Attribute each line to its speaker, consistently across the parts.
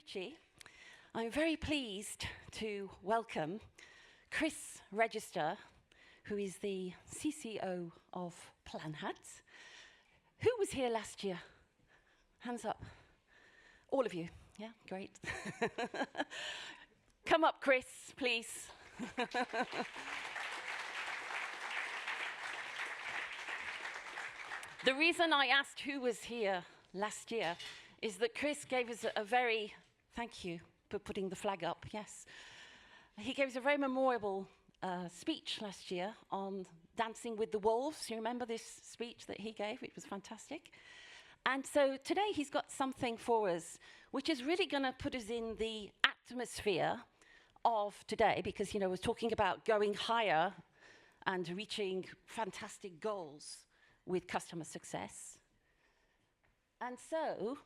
Speaker 1: Chez. I'm very pleased to welcome Chris Regester, who is the CCO of Planhat. Who was here last year? Hands up. All of you. Yeah, great. Come up, Chris, please. The reason I asked who was here last year is that Chris gave us a very, thank you for putting the flag up, yes. He gave us a very memorable speech last year on Dancing with the Wolves. You remember this speech that he gave? It was fantastic. And so today he's got something for us, which is really going to put us in the atmosphere of today, because, you know, we're talking about going higher and reaching fantastic goals with customer success. And so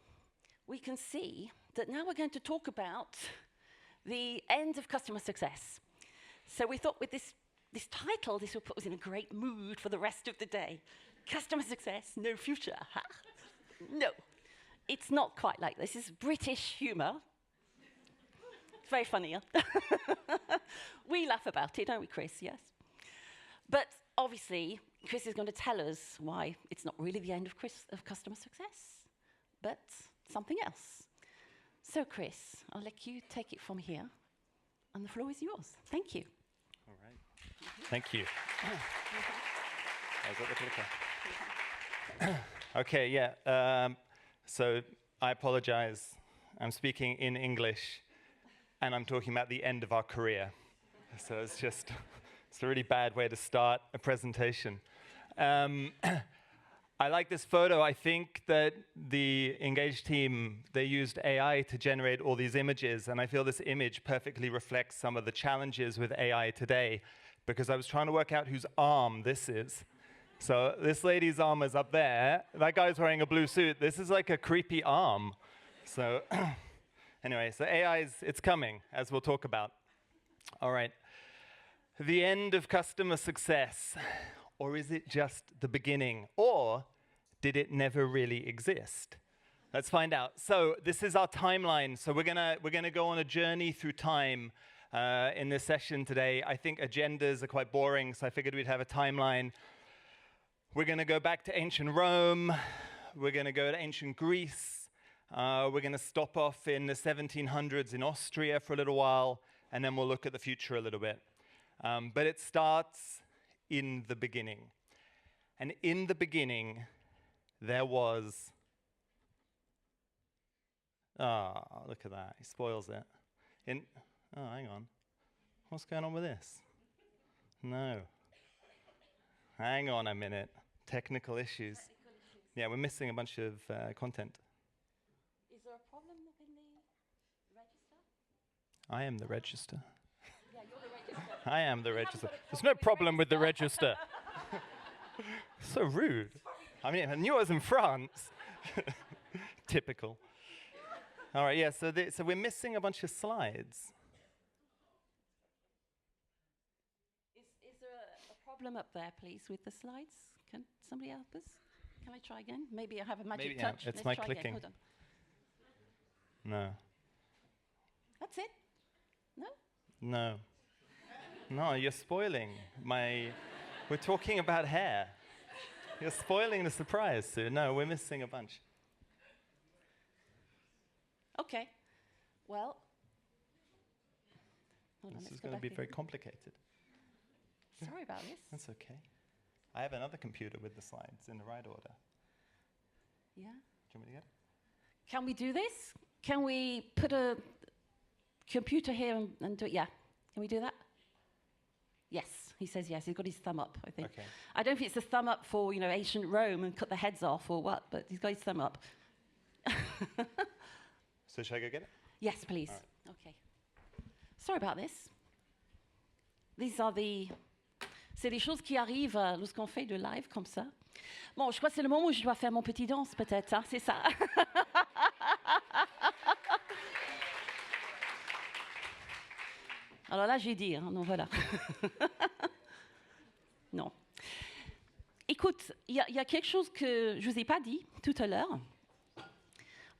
Speaker 1: we can see that now we're going to talk about the end of customer success. So we thought with this title, this will put us in a great mood for the rest of the day. Customer success, no future. Huh? No, it's not quite like this. It's British humor. It's very funny, huh? We laugh about it, don't we, Chris? Yes. But obviously, Chris is going to tell us why it's not really the end of customer success, but something else. So, Chris, I'll let you take it from here, and the floor is yours. Thank you.
Speaker 2: All right. Thank you. Okay, yeah. So I apologize. I'm speaking in English, and I'm talking about the end of our career. So it's a really bad way to start a presentation. I like this photo. I think that the Engage team, they used AI to generate all these images, and I feel this image perfectly reflects some of the challenges with AI today, because I was trying to work out whose arm this is. So this lady's arm is up there. That guy's wearing a blue suit. This is like a creepy arm. So anyway, so AI it's coming, as we'll talk about. All right. The end of customer success. Or is it just the beginning? Or did it never really exist? Let's find out. So this is our timeline. So we're gonna go on a journey through time in this session today. I think agendas are quite boring, so I figured we'd have a timeline. We're gonna go back to ancient Rome. We're gonna go to ancient Greece. We're gonna stop off in the 1700s in Austria for a little while, and then we'll look at the future a little bit. But it starts in the beginning. And in the beginning, there was... look at that. He spoils it. Oh, hang on. What's going on with this? No. Hang on a minute. Technical issues. Yeah, we're missing a bunch of content.
Speaker 1: Is there a problem in the register?
Speaker 2: I am the register.
Speaker 1: Yeah, you're the register.
Speaker 2: I am the register. There's no problem with the register. So rude. I mean, I knew I was in France. Typical. All right, yeah, so we're missing a bunch of slides.
Speaker 1: Is there a problem up there, please, with the slides? Can somebody help us? Can I try again? Maybe I have a magic touch.
Speaker 2: It's
Speaker 1: Let's
Speaker 2: my
Speaker 1: try
Speaker 2: clicking.
Speaker 1: Again. Hold on.
Speaker 2: No.
Speaker 1: That's it? No?
Speaker 2: No. No, you're spoiling my... We're talking about hair. You're spoiling the surprise, Sue. No, we're missing a bunch.
Speaker 1: Okay. Well... Hold on,
Speaker 2: This is
Speaker 1: go
Speaker 2: going to
Speaker 1: back
Speaker 2: be
Speaker 1: in.
Speaker 2: very complicated.
Speaker 1: Sorry about this.
Speaker 2: That's okay. I have another computer with the slides in the right order.
Speaker 1: Yeah?
Speaker 2: Do you want me to get it?
Speaker 1: Can we do this? Can we put a computer here and do it? Yeah. Can we do that? Yes. He says yes. He's got his thumb up, I think.
Speaker 2: Okay.
Speaker 1: I don't think it's a thumb up for, you know, ancient Rome and cut the heads off or what, but he's got his thumb up.
Speaker 2: So should I go get it?
Speaker 1: Yes, please.
Speaker 2: Right.
Speaker 1: Okay. Sorry about this. These are the... C'est des choses qui arrivent lorsqu'on fait de live comme ça. Bon, je crois que c'est le moment où je dois faire mon petit danse, peut-être. Hein? C'est ça. Alors là, j'ai dit, hein, non, voilà. Non. Écoute, il y a quelque chose que je ne vous ai pas dit tout à l'heure.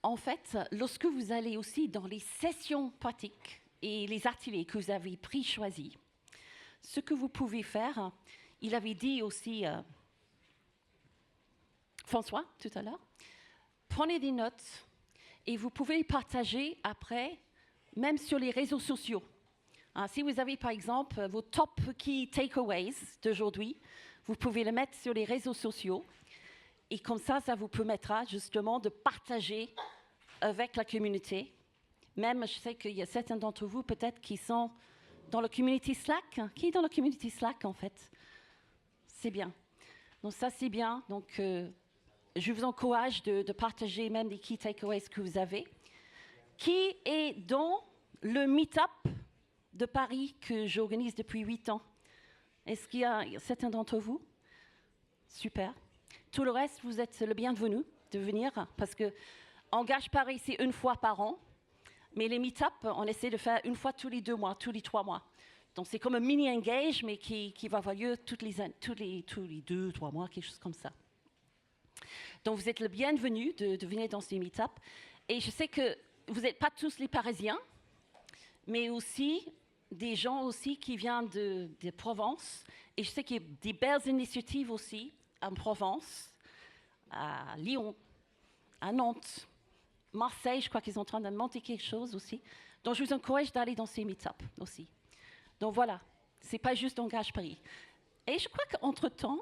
Speaker 1: En fait, lorsque vous allez aussi dans les sessions pratiques et les ateliers que vous avez choisis, ce que vous pouvez faire, il avait dit aussi François tout à l'heure, prenez des notes et vous pouvez les partager après, même sur les réseaux sociaux. Si vous avez par exemple vos top key takeaways d'aujourd'hui, vous pouvez les mettre sur les réseaux sociaux et comme ça vous permettra justement de partager avec la communauté. Même, je sais qu'il y a certains d'entre vous peut-être qui sont dans le community Slack. Qui est dans le community Slack en fait? C'est bien. Donc ça c'est bien. Donc je vous encourage de partager même les key takeaways que vous avez. Qui est dans le meet-up de Paris que j'organise depuis 8 ans? Est-ce qu'il y a certains d'entre vous? Super. Tout le reste, vous êtes le bienvenu de venir parce que Engage Paris, c'est une fois par an. Mais les meet-up, on essaie de faire une fois tous les 2 mois, tous les 3 mois. Donc c'est comme un mini-engage, mais qui va avoir lieu tous les 2, 3 mois, quelque chose comme ça. Donc vous êtes le bienvenu de venir dans ces meet-up. Et je sais que vous n'êtes pas tous les Parisiens, mais aussi des gens aussi qui viennent de Provence. Et je sais qu'il y a des belles initiatives aussi en Provence, à Lyon, à Nantes, Marseille, je crois qu'ils sont en train de monter quelque chose aussi. Donc je vous encourage d'aller dans ces meet-up aussi. Donc voilà, ce n'est pas juste Engage Paris. Et je crois qu'entre-temps,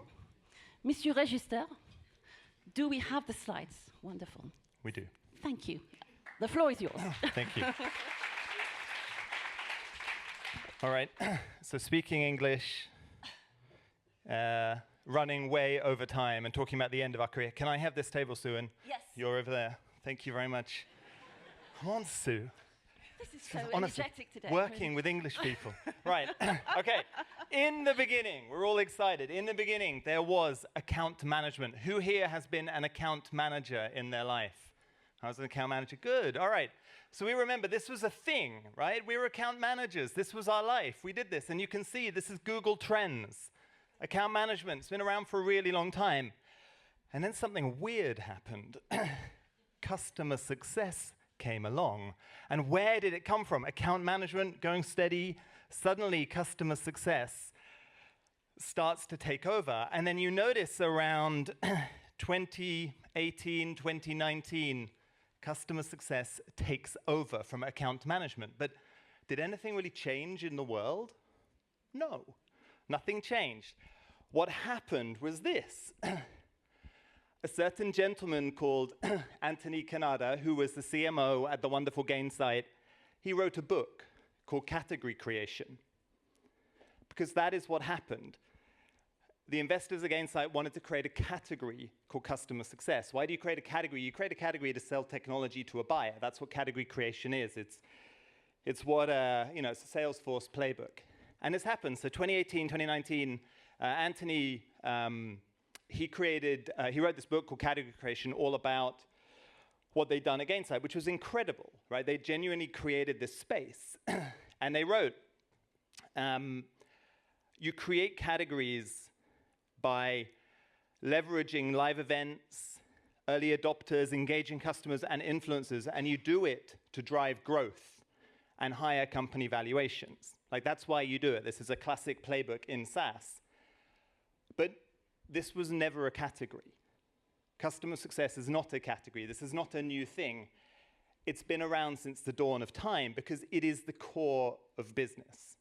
Speaker 1: Monsieur Regester, do we have the slides? Wonderful.
Speaker 2: We do.
Speaker 1: Thank you. The floor is yours.
Speaker 2: Thank you. All right, so speaking English, running way over time and talking about the end of our career. Can I have this table, Sue? And
Speaker 1: Yes.
Speaker 2: you're over there. Thank you very much. Come on, Sue.
Speaker 1: This is so
Speaker 2: Honestly,
Speaker 1: energetic today.
Speaker 2: working with English people. Right, okay. In the beginning, we're all excited. In the beginning, there was account management. Who here has been an account manager in their life? I was an account manager. Good, all right. So we remember this was a thing, right? We were account managers. This was our life. We did this. And you can see this is Google Trends. Account management's been around for a really long time. And then something weird happened. Customer success came along. And where did it come from? Account management going steady. Suddenly, customer success starts to take over. And then you notice around 2018, 2019, customer success takes over from account management. But did anything really change in the world? No, nothing changed. What happened was this. A certain gentleman called Anthony Canada, who was the CMO at the wonderful Gainsight, he wrote a book called Category Creation. Because that is what happened. The investors at Gainsight wanted to create a category called customer success. Why do you create a category? You create a category to sell technology to a buyer. That's what category creation is. It's what, it's a Salesforce playbook. And this happened. So 2018, 2019, Anthony, he wrote this book called Category Creation, all about what they'd done at Gainsight, which was incredible, right? They genuinely created this space. And they wrote, you create categories by leveraging live events, early adopters, engaging customers and influencers, and you do it to drive growth and higher company valuations. Like, that's why you do it. This is a classic playbook in SaaS. But this was never a category. Customer success is not a category. This is not a new thing. It's been around since the dawn of time because it is the core of business.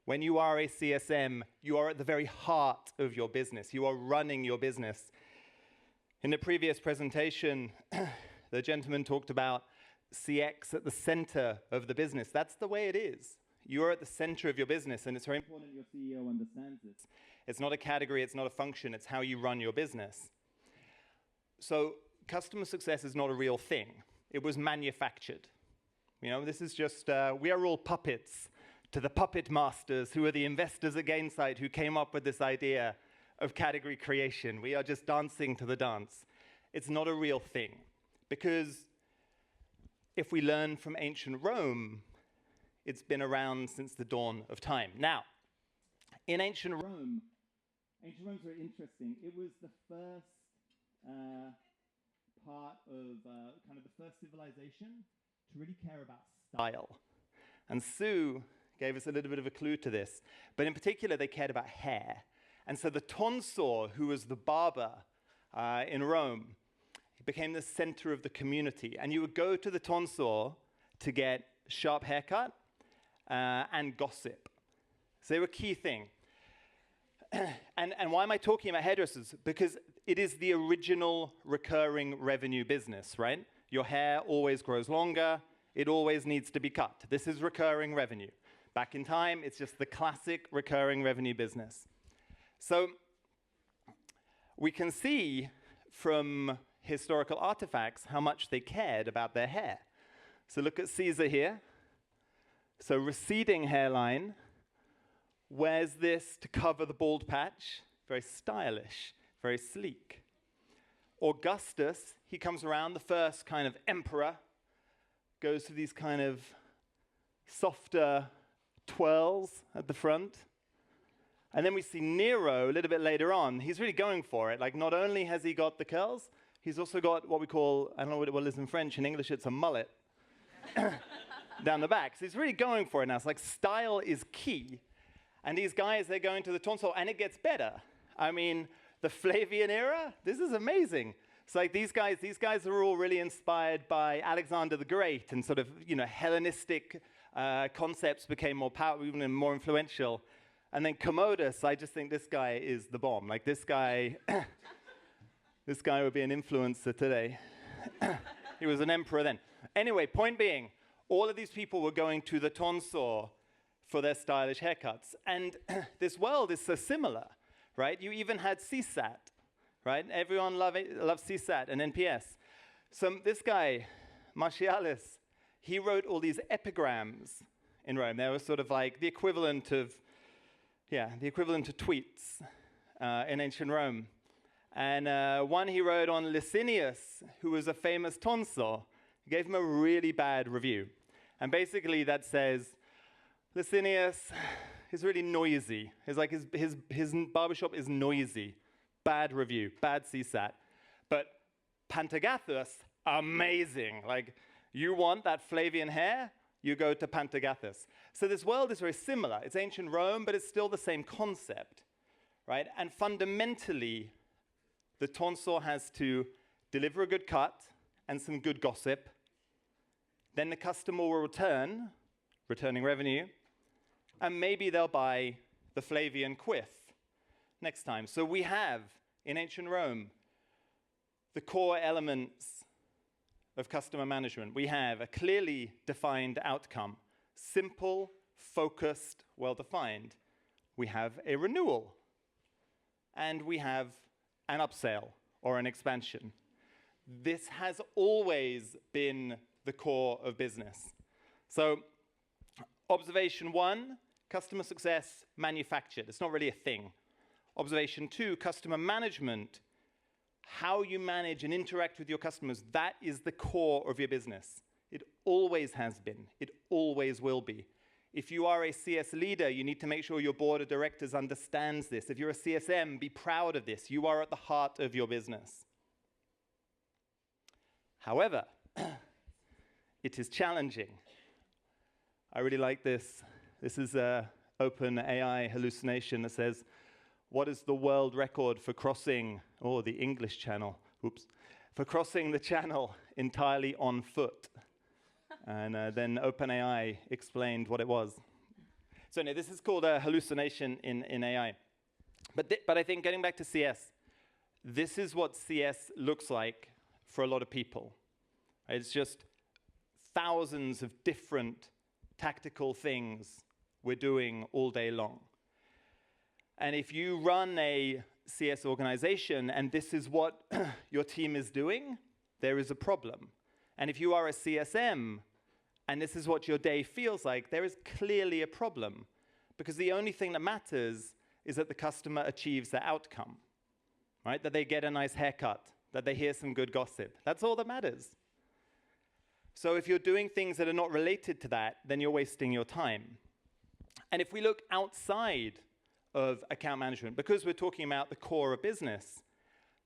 Speaker 2: When you are a CSM, you are at the very heart of your business. You are running your business. In the previous presentation, the gentleman talked about CX at the center of the business. That's the way it is. You are at the center of your business, and it's very important your CEO understands this. It's not a category, it's not a function, it's how you run your business. So customer success is not a real thing. It was manufactured. This is just, we are all puppets to the puppet masters who are the investors at Gainsight who came up with this idea of category creation. We are just dancing to the dance. It's not a real thing. Because if we learn from ancient Rome, it's been around since the dawn of time. Now, in ancient Rome's very interesting. It was the first part of kind of the first civilization to really care about style. And Sue gave us a little bit of a clue to this. But in particular, they cared about hair. And so the tonsor, who was the barber in Rome, became the center of the community. And you would go to the tonsor to get sharp haircut and gossip. So they were a key thing. And why am I talking about hairdressers? Because it is the original recurring revenue business, right? Your hair always grows longer. It always needs to be cut. This is recurring revenue. Back in time, it's just the classic recurring revenue business. So we can see from historical artifacts how much they cared about their hair. So look at Caesar here. So receding hairline, wears this to cover the bald patch. Very stylish, very sleek. Augustus, he comes around, the first kind of emperor, goes to these kind of softer twirls at the front. And then we see Nero a little bit later on. He's really going for it. Like, not only has he got the curls, he's also got what we call, I don't know what it is in French, in English it's a mullet, down the back. So he's really going for it now. It's like style is key. And these guys, they're going to the tonsil, and it gets better. I mean, the Flavian era, this is amazing. It's like these guys are all really inspired by Alexander the Great, and sort of, Hellenistic concepts became more powerful, even more influential. And then Commodus, I just think this guy is the bomb. Like this guy, this guy would be an influencer today. He was an emperor then. Anyway, point being, all of these people were going to the tonsor for their stylish haircuts. And this world is so similar, right? You even had CSAT, right? Everyone loves CSAT and NPS. So this guy, Martialis, he wrote all these epigrams in Rome. They were sort of like the equivalent of tweets in ancient Rome. And one he wrote on Licinius, who was a famous tonsor. He gave him a really bad review. And basically that says, Licinius is really noisy. It's like his barbershop is noisy. Bad review, bad CSAT. But Pantagathus, amazing. Like, you want that Flavian hair? You go to Pantagathus. So this world is very similar. It's ancient Rome, but it's still the same concept, right? And fundamentally, the tonsor has to deliver a good cut and some good gossip. Then the customer will return, returning revenue, and maybe they'll buy the Flavian quiff next time. So we have, in ancient Rome, the core elements of customer management. We have a clearly defined outcome, simple, focused, well-defined. We have a renewal, and we have an upsell or an expansion. This has always been the core of business. So observation 1, customer success manufactured. It's not really a thing. Observation 2, customer management. How you manage and interact with your customers, that is the core of your business. It always has been. It always will be. If you are a CS leader, you need to make sure your board of directors understands this. If you're a CSM, be proud of this. You are at the heart of your business. However, it is challenging. I really like this. This is an OpenAI hallucination that says, what is the world record for crossing, the English channel, for crossing the channel entirely on foot? And then OpenAI explained what it was. So anyway, this is called a hallucination in AI. But I think getting back to CS, this is what CS looks like for a lot of people. It's just thousands of different tactical things we're doing all day long. And if you run a CS organization and this is what your team is doing, there is a problem. And if you are a CSM and this is what your day feels like, there is clearly a problem. Because the only thing that matters is that the customer achieves their outcome, right? That they get a nice haircut, that they hear some good gossip. That's all that matters. So if you're doing things that are not related to that, then you're wasting your time. And if we look outside of account management, because we're talking about the core of business,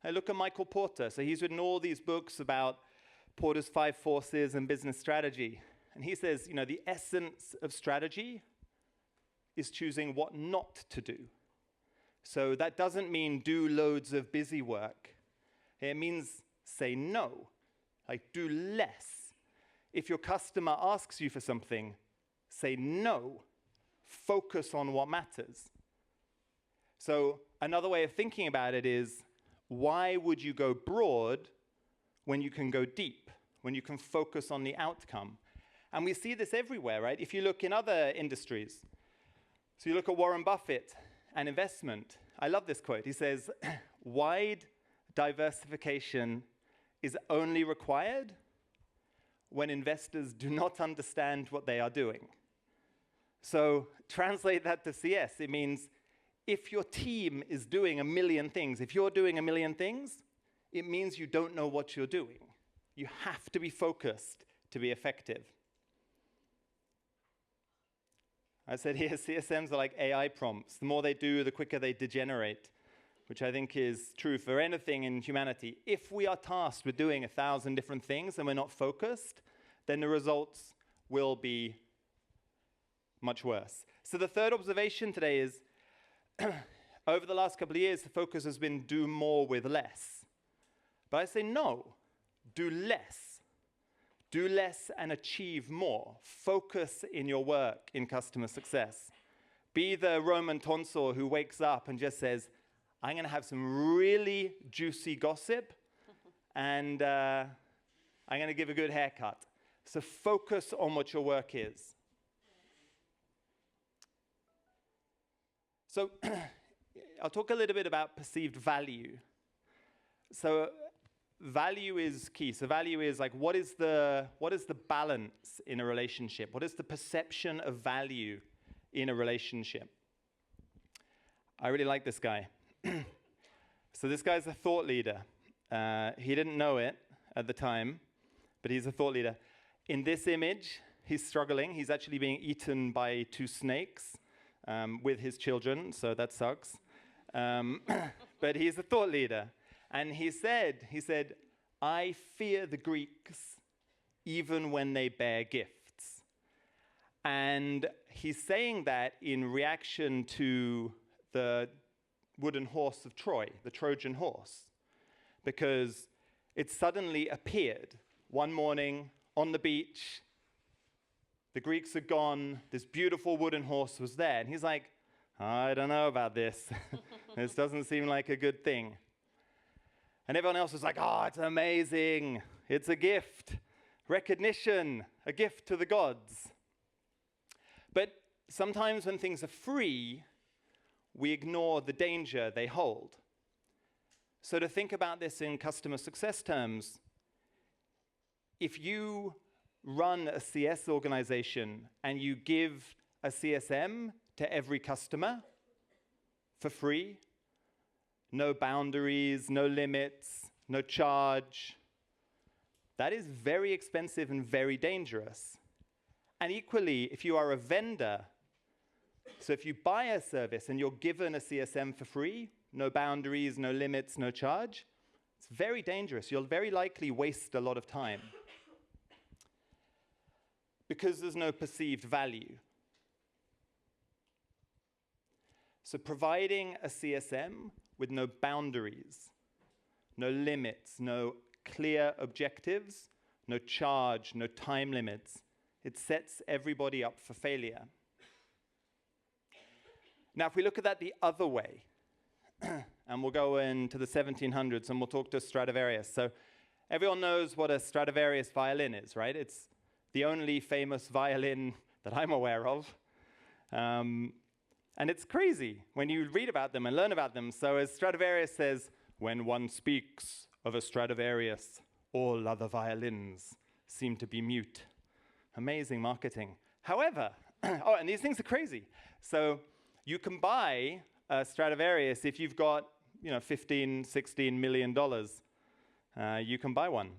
Speaker 2: I look at Michael Porter. So he's written all these books about Porter's 5 forces and business strategy. And he says, you know, the essence of strategy is choosing what not to do. So that doesn't mean do loads of busy work. It means say no, like do less. If your customer asks you for something, say no. Focus on what matters. So another way of thinking about it is, why would you go broad when you can go deep, when you can focus on the outcome? And we see this everywhere, right? If you look in other industries, so you look at Warren Buffett and investment. I love this quote. He says, wide diversification is only required when investors do not understand what they are doing. So translate that to CS. It means if your team is doing 1 million things, if you're doing 1 million things, it means you don't know what you're doing. You have to be focused to be effective. I said here, CSMs are like AI prompts. The more they do, the quicker they degenerate, which I think is true for anything in humanity. If we are tasked with doing 1,000 different things and we're not focused, then the results will be much worse. So the third observation today is, over the last couple of years, the focus has been do more with less. But I say no, do less. Do less and achieve more. Focus in your work in customer success. Be the Roman tonsor who wakes up and just says, I'm going to have some really juicy gossip, and I'm going to give a good haircut. So focus on what your work is. So I'll talk a little bit about perceived value. So value is key. So value is like, what is the balance in a relationship? What is the perception of value in a relationship? I really like this guy. So this guy's a thought leader. He didn't know it at the time, but he's a thought leader. In this image, he's struggling. He's actually being eaten by 2 snakes with his children, so that sucks. But he's a thought leader. And he said, I fear the Greeks even when they bear gifts. And he's saying that in reaction to the wooden horse of Troy, the Trojan horse, because it suddenly appeared one morning on the beach. The Greeks are gone. This beautiful wooden horse was there. And he's like, I don't know about this. This doesn't seem like a good thing. And everyone else was like, oh, it's amazing. It's a gift. Recognition. A gift to the gods. But sometimes when things are free, we ignore the danger they hold. So to think about this in customer success terms, if you run a CS organization and you give a CSM to every customer for free, no boundaries, no limits, no charge, that is very expensive and very dangerous. And equally, if you are a vendor, so if you buy a service and you're given a CSM for free, no boundaries, no limits, no charge, it's very dangerous. You'll very likely waste a lot of time because there's no perceived value. So providing a CSM with no boundaries, no limits, no clear objectives, no charge, no time limits, it sets everybody up for failure. Now, if we look at that the other way, and we'll go into the 1700s and we'll talk to Stradivarius. So everyone knows what a Stradivarius violin is, right? It's the only famous violin that I'm aware of. And it's crazy when you read about them and learn about them. So as Stradivarius says, when one speaks of a Stradivarius, all other violins seem to be mute. Amazing marketing. However, oh, and these things are crazy. So you can buy a Stradivarius if you've got, $15, $16 million. You can buy one.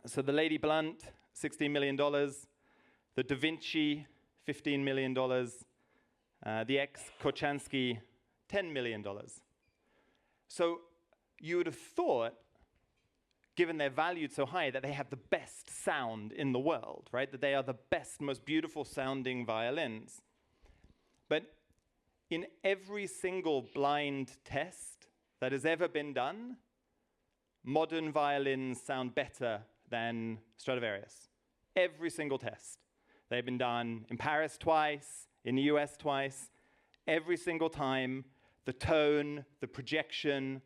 Speaker 2: So the Lady Blunt, $16 million. The Da Vinci, $15 million. The ex-Korchansky, $10 million. So you would have thought, given they're valued so high, that they have the best sound in the world, right? That they are the best, most beautiful sounding violins. But in every single blind test that has ever been done, modern violins sound better than Stradivarius. Every single test. They've been done in Paris twice, in the US twice. Every single time, the tone, the projection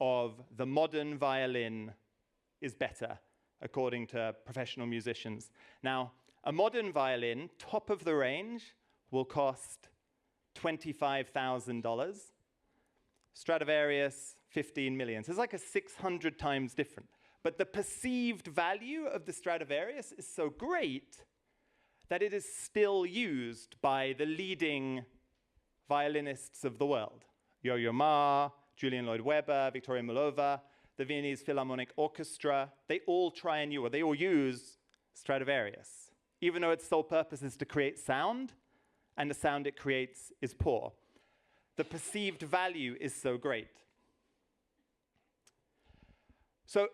Speaker 2: of the modern violin is better, according to professional musicians. Now, a modern violin, top of the range, will cost $25,000. Stradivarius, 15 million. So it's like a 600 times different. But the perceived value of the Stradivarius is so great that it is still used by the leading violinists of the world. Yo-Yo Ma, Julian Lloyd-Webber, Victoria Mullova, the Viennese Philharmonic Orchestra, they all try and they all use Stradivarius, even though its sole purpose is to create sound, and the sound it creates is poor. The perceived value is so great. So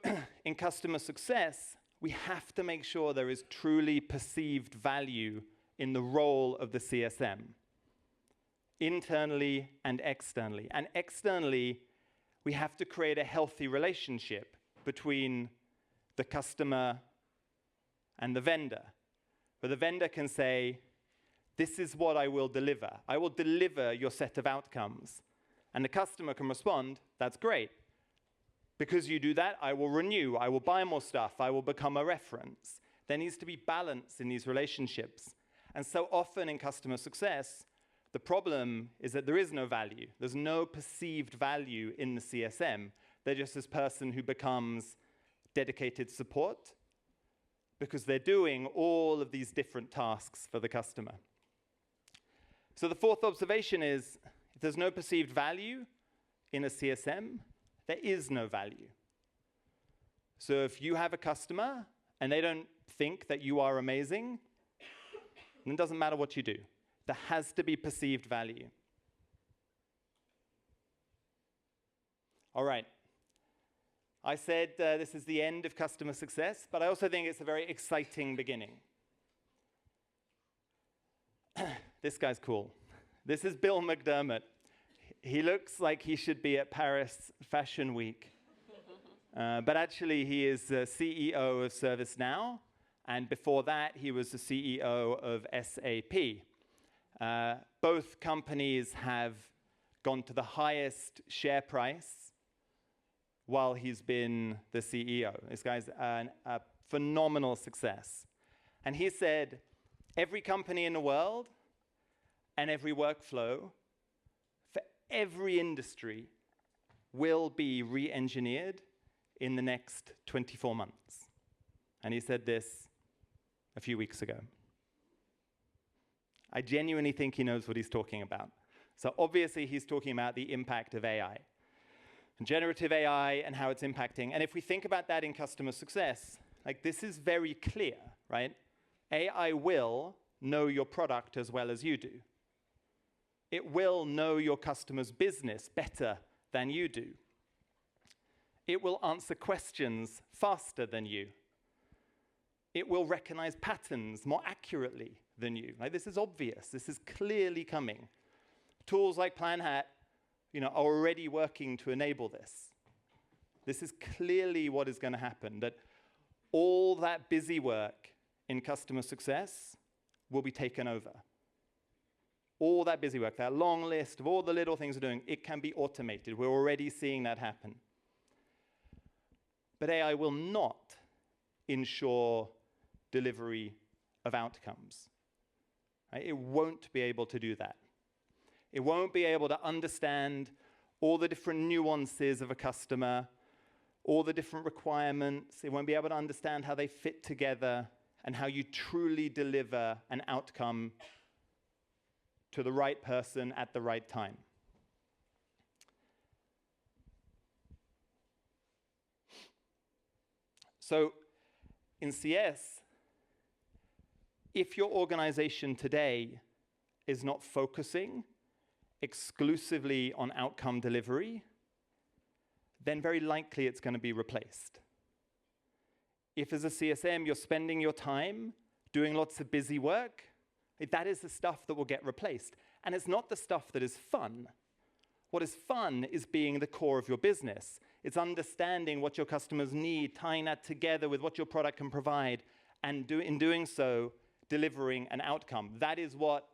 Speaker 2: in customer success, we have to make sure there is truly perceived value in the role of the CSM, internally and externally. And externally, we have to create a healthy relationship between the customer and the vendor, where the vendor can say, this is what I will deliver. I will deliver your set of outcomes. And the customer can respond, that's great. Because you do that, I will renew, I will buy more stuff, I will become a reference. There needs to be balance in these relationships. And so often in customer success, the problem is that there is no value. There's no perceived value in the CSM. They're just this person who becomes dedicated support because they're doing all of these different tasks for the customer. So the fourth observation is, if there's no perceived value in a CSM, there is no value. So if you have a customer and they don't think that you are amazing, then it doesn't matter what you do. There has to be perceived value. All right. I said this is the end of customer success, but I also think it's a very exciting beginning. This guy's cool. This is Bill McDermott. He looks like he should be at Paris Fashion Week. But actually, he is the CEO of ServiceNow. And before that, he was the CEO of SAP. Both companies have gone to the highest share price while he's been the CEO. This guy's a phenomenal success. And he said, every company in the world and every workflow for every industry will be re-engineered in the next 24 months. And he said this a few weeks ago. I genuinely think he knows what he's talking about. So obviously he's talking about the impact of AI, and generative AI and how it's impacting. And if we think about that in customer success, like this is very clear, right? AI will know your product as well as you do. It will know your customer's business better than you do. It will answer questions faster than you. It will recognize patterns more accurately than you. Like, this is obvious. This is clearly coming. Tools like Planhat, are already working to enable this. This is clearly what is going to happen, that all that busy work in customer success will be taken over. All that busy work, that long list of all the little things we're doing, it can be automated. We're already seeing that happen. But AI will not ensure delivery of outcomes. Right? It won't be able to do that. It won't be able to understand all the different nuances of a customer, all the different requirements. It won't be able to understand how they fit together and how you truly deliver an outcome to the right person at the right time. So in CS, if your organization today is not focusing exclusively on outcome delivery, then very likely it's going to be replaced. If as a CSM you're spending your time doing lots of busy work, that is the stuff that will get replaced. And it's not the stuff that is fun. What is fun is being the core of your business. It's understanding what your customers need, tying that together with what your product can provide, and in doing so, delivering an outcome. That is what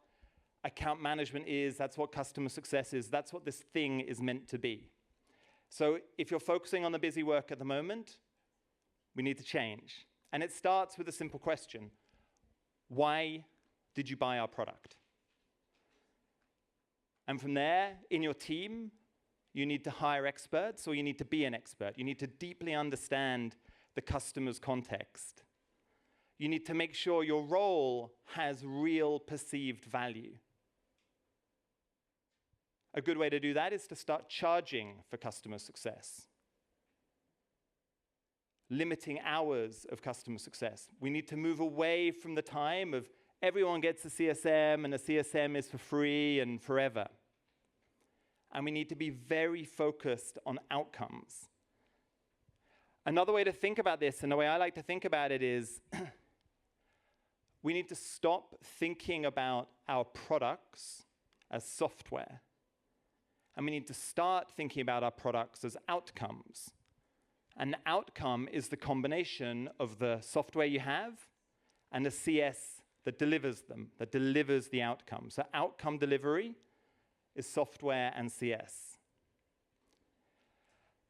Speaker 2: account management is. That's what customer success is. That's what this thing is meant to be. So if you're focusing on the busy work at the moment, we need to change. And it starts with a simple question. Why did you buy our product? And from there, in your team, you need to hire experts, or you need to be an expert. You need to deeply understand the customer's context. You need to make sure your role has real perceived value. A good way to do that is to start charging for customer success. Limiting hours of customer success. We need to move away from the time of everyone gets a CSM and a CSM is for free and forever. And we need to be very focused on outcomes. Another way to think about this, and the way I like to think about it, is we need to stop thinking about our products as software. And we need to start thinking about our products as outcomes. An outcome is the combination of the software you have and the CS that delivers them, that delivers the outcome. So outcome delivery is software and CS.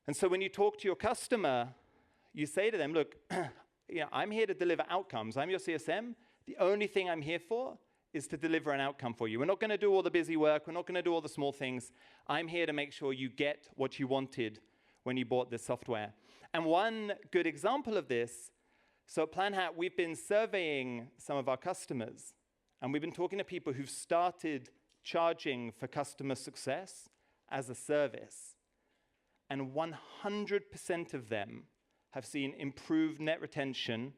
Speaker 2: And so when you talk to your customer, you say to them, look, I'm here to deliver outcomes. I'm your CSM. The only thing I'm here for is to deliver an outcome for you. We're not going to do all the busy work. We're not going to do all the small things. I'm here to make sure you get what you wanted when you bought this software. And one good example of this, so at Planhat, we've been surveying some of our customers, and we've been talking to people who've started charging for customer success as a service. And 100% of them have seen improved net retention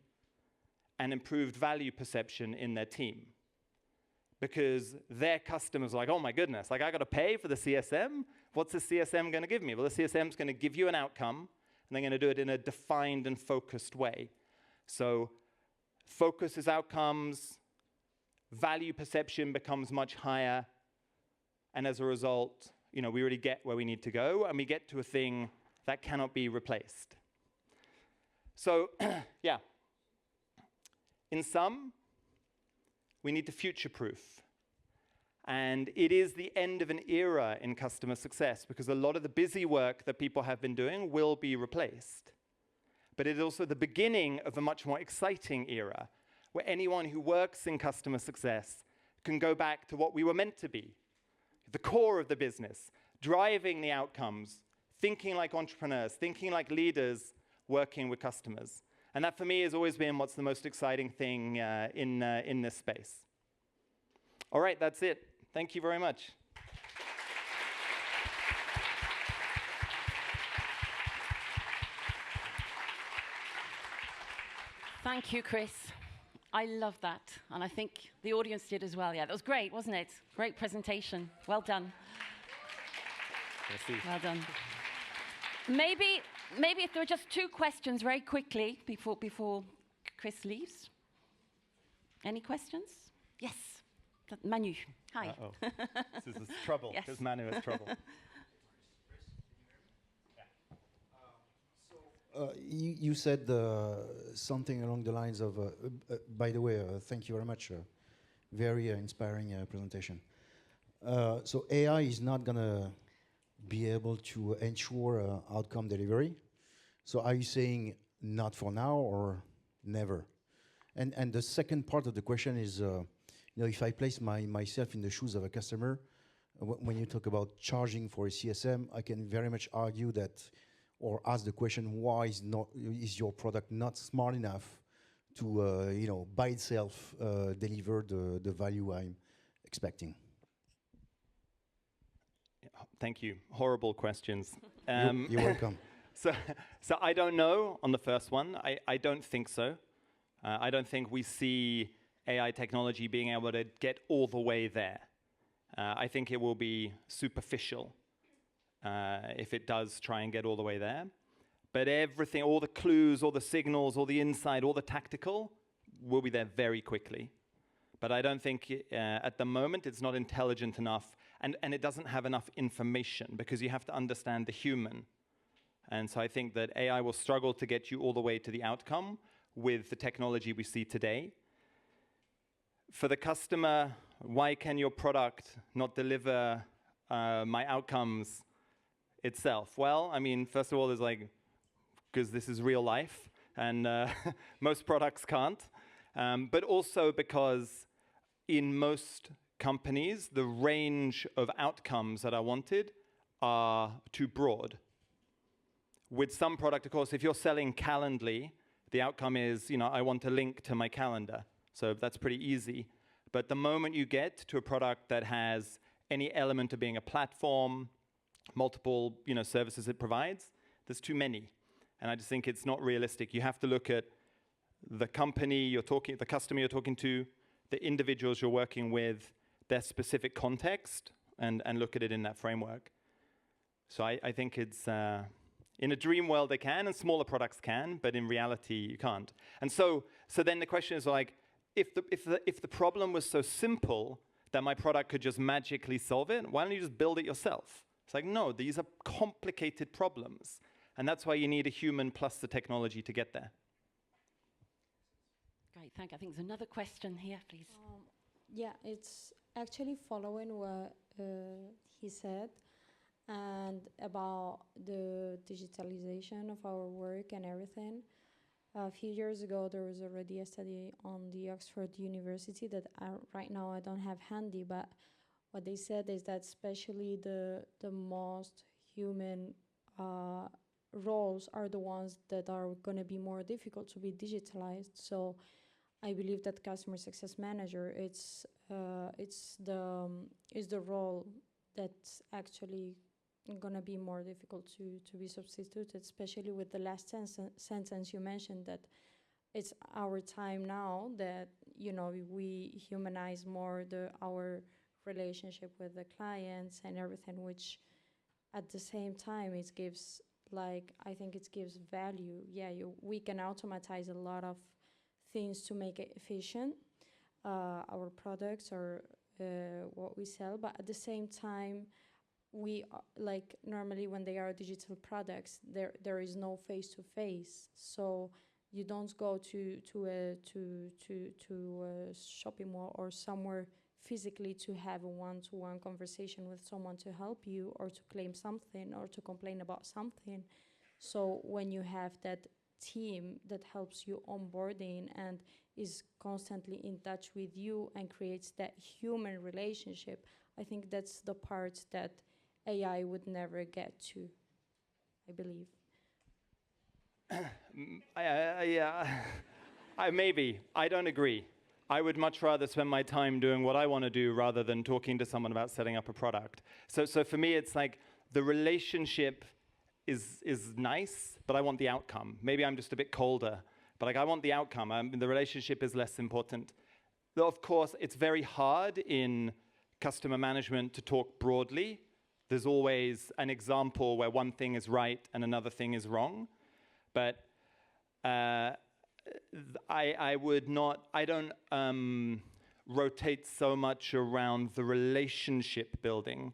Speaker 2: and improved value perception in their team. Because their customers are like, oh my goodness, like I got to pay for the CSM? What's the CSM going to give me? Well, the CSM is going to give you an outcome, and they're going to do it in a defined and focused way. So focus is outcomes, value perception becomes much higher, and as a result, we really get where we need to go, and we get to a thing that cannot be replaced. So, yeah. In sum, we need to future-proof. And it is the end of an era in customer success, because a lot of the busy work that people have been doing will be replaced. But it is also the beginning of a much more exciting era, where anyone who works in customer success can go back to what we were meant to be, the core of the business, driving the outcomes, thinking like entrepreneurs, thinking like leaders, working with customers. And that, for me, has always been what's the most exciting thing in this space. All right, that's it. Thank you very much.
Speaker 1: Thank you, Chris. I love that. And I think the audience did as well. Yeah, that was great, wasn't it? Great presentation. Well done.
Speaker 2: Merci.
Speaker 1: Well done. Maybe if there are just two questions very quickly before Chris leaves. Any questions? Yes. Manu. Hi.
Speaker 2: Uh-oh. This is trouble, because Manu has trouble.
Speaker 3: You said something along the lines of, by the way, thank you very much, very inspiring presentation. So AI is not going to be able to ensure outcome delivery. So are you saying not for now or never? And the second part of the question is, if I place myself in the shoes of a customer, when you talk about charging for a CSM, I can very much argue that, or ask the question, why is your product not smart enough to, by itself, deliver the value I'm expecting?
Speaker 2: Thank you. Horrible questions.
Speaker 3: You're welcome.
Speaker 2: So I don't know on the first one. I don't think so. I don't think we see AI technology being able to get all the way there. I think it will be superficial. if it does try and get all the way there. But everything, all the clues, all the signals, all the insight, all the tactical will be there very quickly. But I don't think at the moment it's not intelligent enough, and it doesn't have enough information, because you have to understand the human. And so I think that AI will struggle to get you all the way to the outcome with the technology we see today. For the customer, why can your product not deliver my outcomes itself? Well, I mean, first of all, there's like, because this is real life, and most products can't. But also because in most companies, the range of outcomes that are wanted are too broad. With some product, of course, if you're selling Calendly, the outcome is, I want a link to my calendar. So that's pretty easy. But the moment you get to a product that has any element of being a platform, multiple services it provides, there's too many. And I just think it's not realistic. You have to look at the company you're talking, the customer you're talking to, the individuals you're working with, their specific context, and look at it in that framework. So I think it's, in a dream world they can, and smaller products can, but in reality you can't. And so then the question is like, if the problem was so simple that my product could just magically solve it, why don't you just build it yourself? It's like, no, these are complicated problems. And that's why you need a human plus the technology to get there.
Speaker 1: Great, thank you. I think there's another question here, please.
Speaker 4: Yeah, it's actually following what he said, and about the digitalization of our work and everything. A few years ago, there was already a study on the Oxford University that right now I don't have handy, but what they said is that especially the most human roles are the ones that are going to be more difficult to be digitalized. So I believe that customer success manager, it's the role that's actually going to be more difficult to be substituted, especially with the last sentence you mentioned, that it's our time now that we humanize more our relationship with the clients and everything, which at the same time it gives, I think it gives value. Yeah, we can automatize a lot of things to make it efficient, our products or what we sell, but at the same time, we normally when they are digital products, there is no face-to-face, so you don't go to a shopping mall or somewhere physically to have a one-to-one conversation with someone to help you or to claim something or to complain about something. So when you have that team that helps you onboarding and is constantly in touch with you and creates that human relationship, I think that's the part that AI would never get to, I believe.
Speaker 2: Maybe. I don't agree. I would much rather spend my time doing what I want to do rather than talking to someone about setting up a product. So for me, it's like the relationship is nice, but I want the outcome. Maybe I'm just a bit colder, but I want the outcome. The relationship is less important. Though, of course, it's very hard in customer management to talk broadly. There's always an example where one thing is right and another thing is wrong. But I don't rotate so much around the relationship building.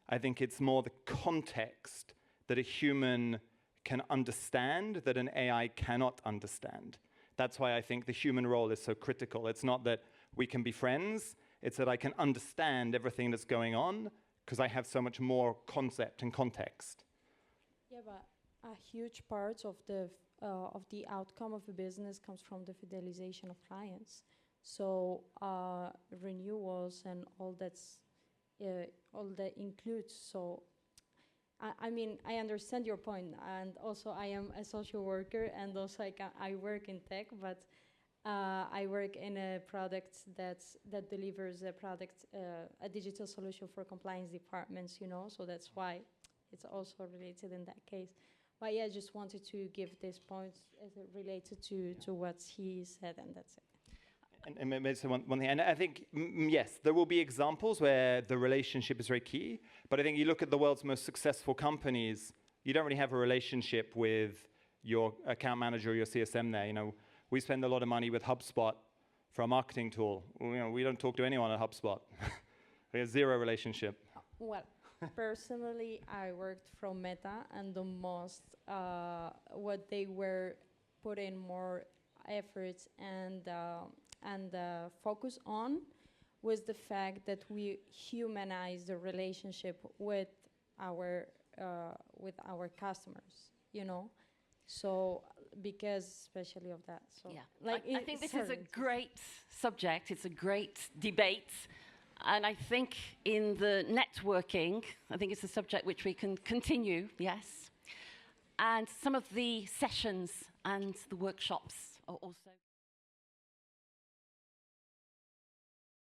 Speaker 2: I think it's more the context that a human can understand that an AI cannot understand. That's why I think the human role is so critical. It's not that we can be friends, it's that I can understand everything that's going on because I have so much more concept and context.
Speaker 4: Yeah, but a huge part of the outcome of a business comes from the fidelization of clients. So renewals and all that includes. So I mean, I understand your point, and also I am a social worker, and also I work in tech, but I work in a product that delivers a digital solution for compliance departments, so that's why it's also related in that case. But yeah, I just wanted to give this point as it related to what he said, and that's it.
Speaker 2: And maybe so one thing, and I think, yes, there will be examples where the relationship is very key, but I think you look at the world's most successful companies, you don't really have a relationship with your account manager or your CSM there. You know, we spend a lot of money with HubSpot for a marketing tool. You know, we don't talk to anyone at HubSpot. We have zero relationship.
Speaker 4: Well, personally, I worked from Meta, and the most, what they were putting more efforts and focus on was the fact that we humanize the relationship with our customers, you know. So because especially of that, so
Speaker 1: Yeah,
Speaker 4: like
Speaker 1: I think this is a great subject. It's a great debate. And I think in the networking, I think it's a subject which we can continue, yes. And some of the sessions and the workshops are also